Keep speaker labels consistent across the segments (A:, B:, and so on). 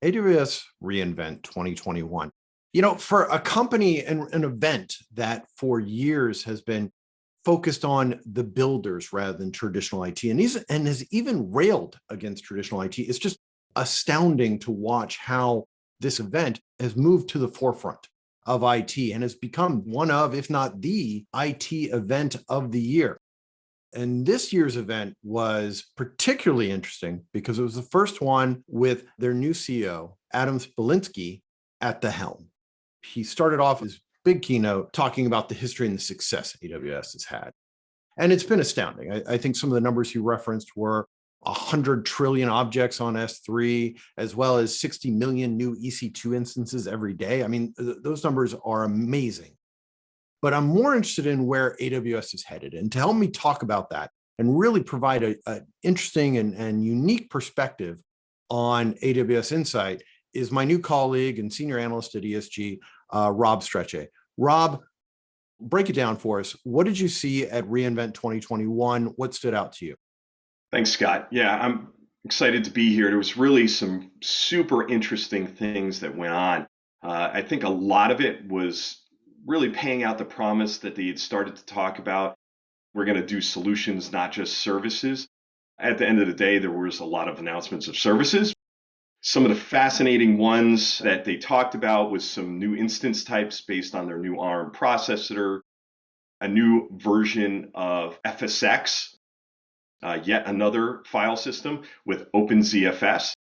A: AWS Reinvent 2021. For a company and an event that for years has been focused on the builders rather than traditional IT and has even railed against traditional IT, it's just astounding to watch how this event has moved to the forefront of IT and has become one of, if not the IT event of the year. And this year's event was particularly interesting because it was the first one with their new CEO, Adam Spalinsky, at the helm. He started off his big keynote talking about the history and the success AWS has had. And it's been astounding. I think some of the numbers he referenced were 100 trillion objects on S3, as well as 60 million new EC2 instances every day. I mean, those numbers are amazing. But I'm more interested in where AWS is headed. And to help me talk about that and really provide an interesting and unique perspective on AWS Insight is my new colleague and senior analyst at ESG, Rob Strechay. Rob, break it down for us. What did you see at reInvent 2021? What stood out to you?
B: Thanks, Scott. Yeah, I'm excited to be here. There was really some super interesting things that went on. I think a lot of it was really paying out the promise that they had started to talk about. We're going to do solutions, not just services. At the end of the day, there was a lot of announcements of services. Some of the fascinating ones that they talked about was some new instance types based on their new ARM processor, a new version of FSX, yet another file system with OpenZFS.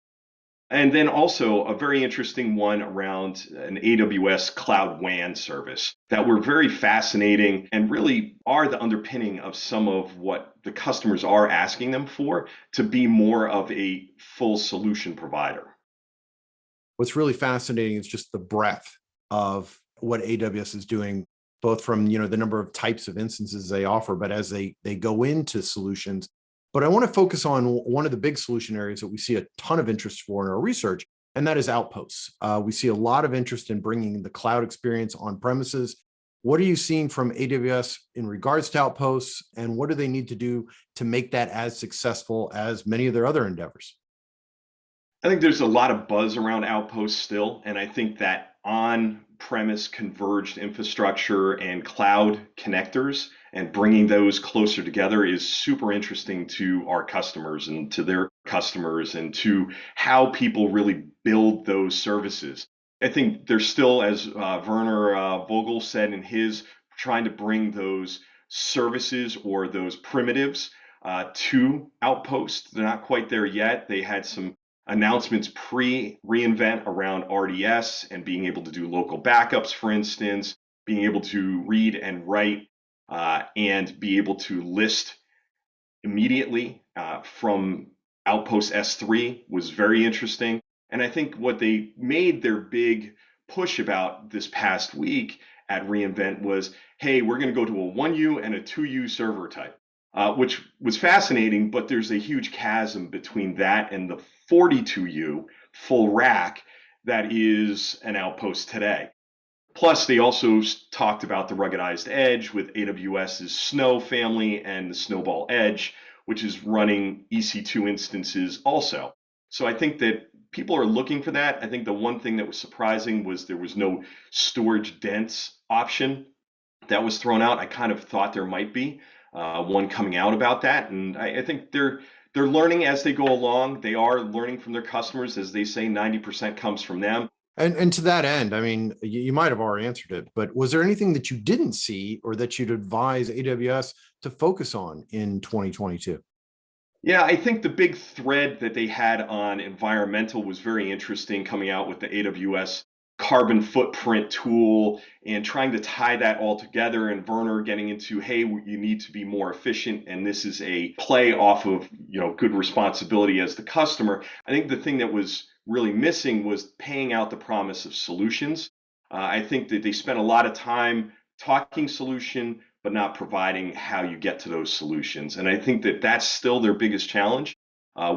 B: And then also a very interesting one around an AWS Cloud WAN service that were very fascinating and really are the underpinning of some of what the customers are asking them for to be more of a full solution provider.
A: What's really fascinating is just the breadth of what AWS is doing, both from the number of types of instances they offer, but as they go into solutions. But I want to focus on one of the big solution areas that we see a ton of interest for in our research, and that is Outposts. We see a lot of interest in bringing the cloud experience on premises. What are you seeing from AWS in regards to Outposts, and what do they need to do to make that as successful as many of their other endeavors?
B: I think there's a lot of buzz around Outposts still, and I think that on-premise converged infrastructure and cloud connectors and bringing those closer together is super interesting to our customers and to their customers and to how people really build those services. I think there's still, as Werner Vogel said in his, trying to bring those services or those primitives to Outposts. They're not quite there yet. They had some announcements pre-reInvent around RDS and being able to do local backups, for instance, being able to read and write and be able to list immediately from Outpost S3 was very interesting. And I think what they made their big push about this past week at reInvent was, hey, we're going to go to a 1U and a 2U server type. Which was fascinating, but there's a huge chasm between that and the 42U full rack that is an Outpost today. Plus, they also talked about the ruggedized edge with AWS's Snow family and the Snowball Edge, which is running EC2 instances also. So I think that people are looking for that. I think the one thing that was surprising was there was no storage dense option that was thrown out. I kind of thought there might be one coming out about that, and I think they're learning as they go along. They are learning from their customers, as they say, 90% comes from them.
A: And to that end, I mean, you might have already answered it, but was there anything that you didn't see or that you'd advise AWS to focus on in 2022?
B: Yeah, I think the big thread that they had on environmental was very interesting, coming out with the AWS carbon footprint tool and trying to tie that all together, and Werner getting into, hey, you need to be more efficient, and this is a play off of good responsibility as the customer. I think the thing that was really missing was paying out the promise of solutions. I think that they spent a lot of time talking solution but not providing how you get to those solutions, and I think that that's still their biggest challenge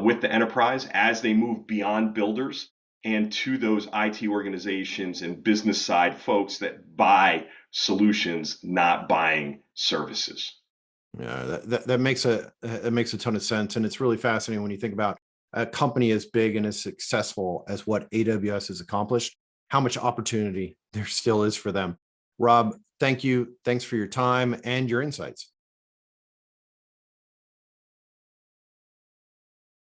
B: with the enterprise as they move beyond builders and to those IT organizations and business side folks that buy solutions, not buying services.
A: Yeah, that makes a ton of sense, and it's really fascinating when you think about a company as big and as successful as what AWS has accomplished, how much opportunity there still is for them. Rob, thank you. Thanks for your time and your insights.